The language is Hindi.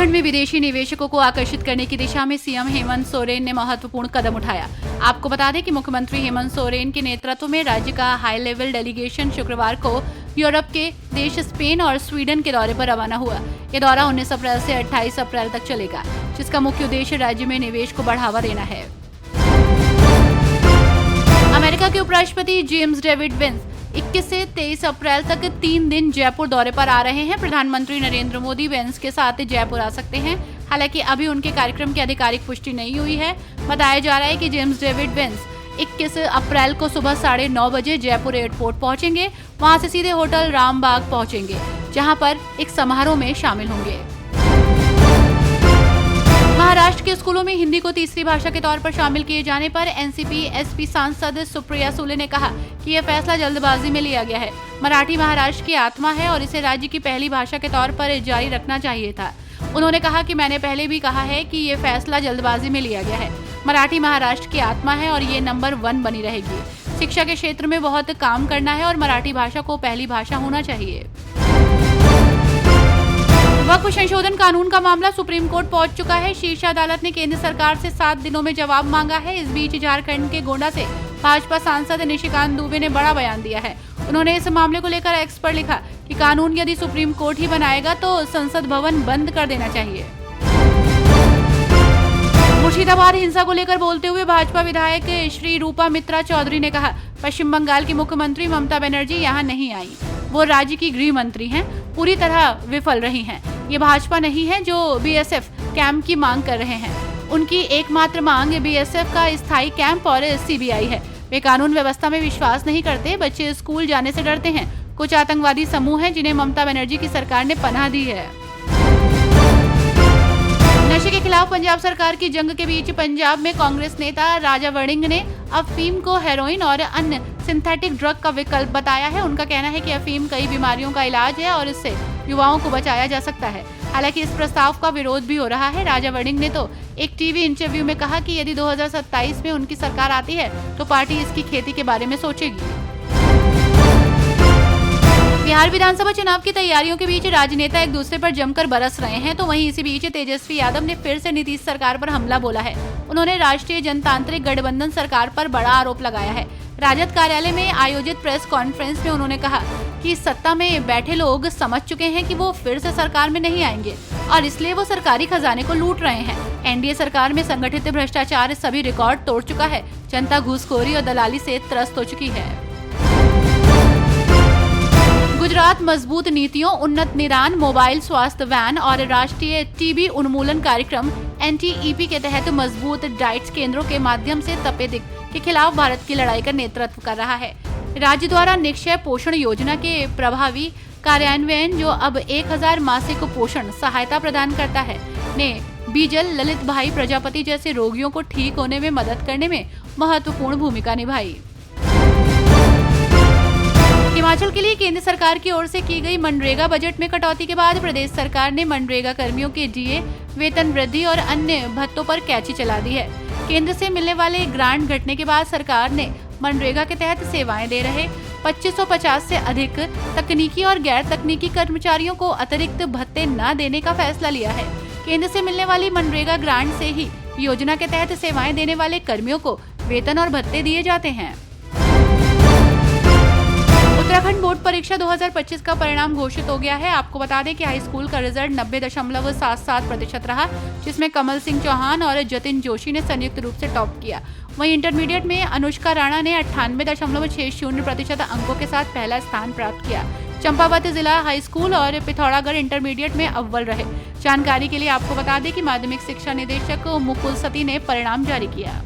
उत्तराखंड में विदेशी निवेशकों को आकर्षित करने की दिशा में सीएम हेमंत सोरेन ने महत्वपूर्ण कदम उठाया। आपको बता दें कि मुख्यमंत्री हेमंत सोरेन के नेतृत्व में राज्य का हाई लेवल डेलीगेशन शुक्रवार को यूरोप के देश स्पेन और स्वीडन के दौरे पर रवाना हुआ। ये दौरा 19 अप्रैल से 28 अप्रैल तक चलेगा, जिसका मुख्य उद्देश्य राज्य में निवेश को बढ़ावा देना है। अमेरिका के उपराष्ट्रपति जेम्स डेविड वेंस 21 से 23 अप्रैल तक 3 दिन जयपुर दौरे पर आ रहे हैं। प्रधानमंत्री नरेंद्र मोदी वेंस के साथ जयपुर आ सकते हैं। हालांकि अभी उनके कार्यक्रम की आधिकारिक पुष्टि नहीं हुई है। बताया जा रहा है कि जेम्स डेविड वेंस 21 अप्रैल को सुबह 9:30 बजे जयपुर एयरपोर्ट पहुंचेंगे। वहां से सीधे होटल रामबाग पहुंचेंगे, जहां पर एक समारोह में शामिल होंगे। महाराष्ट्र के स्कूलों में हिंदी को तीसरी भाषा के तौर पर शामिल किए जाने पर एनसीपी एसपी सांसद सुप्रिया सुले ने कहा कि यह फैसला जल्दबाजी में लिया गया है। मराठी महाराष्ट्र की आत्मा है और इसे राज्य की पहली भाषा के तौर पर जारी रखना चाहिए था। उन्होंने कहा कि मैंने पहले भी कहा है कि ये फैसला जल्दबाजी में लिया गया है। मराठी महाराष्ट्र की आत्मा है और ये नंबर 1 बनी रहेगी। शिक्षा के क्षेत्र में बहुत काम करना है और मराठी भाषा को पहली भाषा होना चाहिए। वक्फ संशोधन कानून का मामला सुप्रीम कोर्ट पहुंच चुका है। शीर्ष अदालत ने केंद्र सरकार से 7 दिनों में जवाब मांगा है। इस बीच झारखंड के गोंडा से भाजपा सांसद निशिकांत दुबे ने बड़ा बयान दिया है। उन्होंने इस मामले को लेकर एक्स पर लिखा कि कानून यदि सुप्रीम कोर्ट ही बनाएगा तो संसद भवन बंद कर देना चाहिए। मुर्शिदाबाद हिंसा को लेकर बोलते हुए भाजपा विधायक श्री रूपा मित्रा चौधरी ने कहा, पश्चिम बंगाल की मुख्यमंत्री ममता बनर्जी यहाँ नहीं आई। वो राज्य की गृह मंत्री हैं, पूरी तरह विफल रही हैं। ये भाजपा नहीं है जो बीएसएफ कैंप की मांग कर रहे हैं। उनकी एकमात्र मांग बीएसएफ का स्थायी कैंप और सीबीआई है। वे कानून व्यवस्था में विश्वास नहीं करते। बच्चे स्कूल जाने से डरते हैं। कुछ आतंकवादी समूह हैं जिन्हें ममता बनर्जी की सरकार ने पनाह दी है। नशे के खिलाफ पंजाब सरकार की जंग के बीच पंजाब में कांग्रेस नेता राजा वड़िंग ने अफीम को हेरोइन और अन्य सिंथेटिक ड्रग का विकल्प बताया है। उनका कहना है कि अफीम कई बीमारियों का इलाज है और इससे युवाओं को बचाया जा सकता है। हालांकि इस प्रस्ताव का विरोध भी हो रहा है। राजा वड़िंग ने तो एक टीवी इंटरव्यू में कहा कि यदि 2027 में उनकी सरकार आती है तो पार्टी इसकी खेती के बारे में सोचेगी। बिहार विधानसभा चुनाव की तैयारियों के बीच राजनेता एक दूसरे पर जमकर बरस रहे हैं, तो वहीं इसी बीच तेजस्वी यादव ने फिर से नीतीश सरकार पर हमला बोला है। उन्होंने राष्ट्रीय जनतांत्रिक गठबंधन सरकार पर बड़ा आरोप लगाया है। राजद कार्यालय में आयोजित प्रेस कॉन्फ्रेंस में उन्होंने कहा कि सत्ता में बैठे लोग समझ चुके हैं कि वो फिर से सरकार में नहीं आएंगे और इसलिए वो सरकारी खजाने को लूट रहे हैं। एनडीए सरकार में संगठित भ्रष्टाचार सभी रिकॉर्ड तोड़ चुका है। जनता घूसखोरी और दलाली से त्रस्त हो चुकी है। गुजरात मजबूत नीतियों, उन्नत निदान, मोबाइल स्वास्थ्य वैन और राष्ट्रीय टीबी उन्मूलन कार्यक्रम NTEP के तहत मजबूत डाइट्स केंद्रों के माध्यम से तपेदिक के खिलाफ भारत की लड़ाई का नेतृत्व कर रहा है। राज्य द्वारा निक्षय पोषण योजना के प्रभावी कार्यान्वयन, जो अब 1000 मासिक पोषण सहायता प्रदान करता है, ने बीजल ललित भाई प्रजापति जैसे रोगियों को ठीक होने में मदद करने में महत्वपूर्ण भूमिका निभाई। हिमाचल के लिए केंद्र सरकार की ओर से की गई मनरेगा बजट में कटौती के बाद प्रदेश सरकार ने मनरेगा कर्मियों के डीए, वेतन वृद्धि और अन्य भत्तों पर कैंची चला दी है। केंद्र से मिलने वाले ग्रांट घटने के बाद सरकार ने मनरेगा के तहत सेवाएं दे रहे 2550 से अधिक तकनीकी और गैर तकनीकी कर्मचारियों को अतिरिक्त भत्ते न देने का फैसला लिया है। केंद्र से मिलने वाली मनरेगा ग्रांट से ही योजना के तहत सेवाएं देने वाले कर्मियों को वेतन और भत्ते दिए जाते हैं। उत्तराखंड बोर्ड परीक्षा 2025 का परिणाम घोषित हो गया है। आपको बता दें कि हाई स्कूल का रिजल्ट 90.77% रहा, जिसमें कमल सिंह चौहान और जतिन जोशी ने संयुक्त रूप से टॉप किया। वहीं इंटरमीडिएट में अनुष्का राणा ने 98.60% अंकों के साथ पहला स्थान प्राप्त किया। चंपावत जिला हाई स्कूल और पिथौरागढ़ इंटरमीडिएट में अव्वल रहे। जानकारी के लिए आपको बता दें कि माध्यमिक शिक्षा निदेशक मुकुल सती ने परिणाम जारी किया।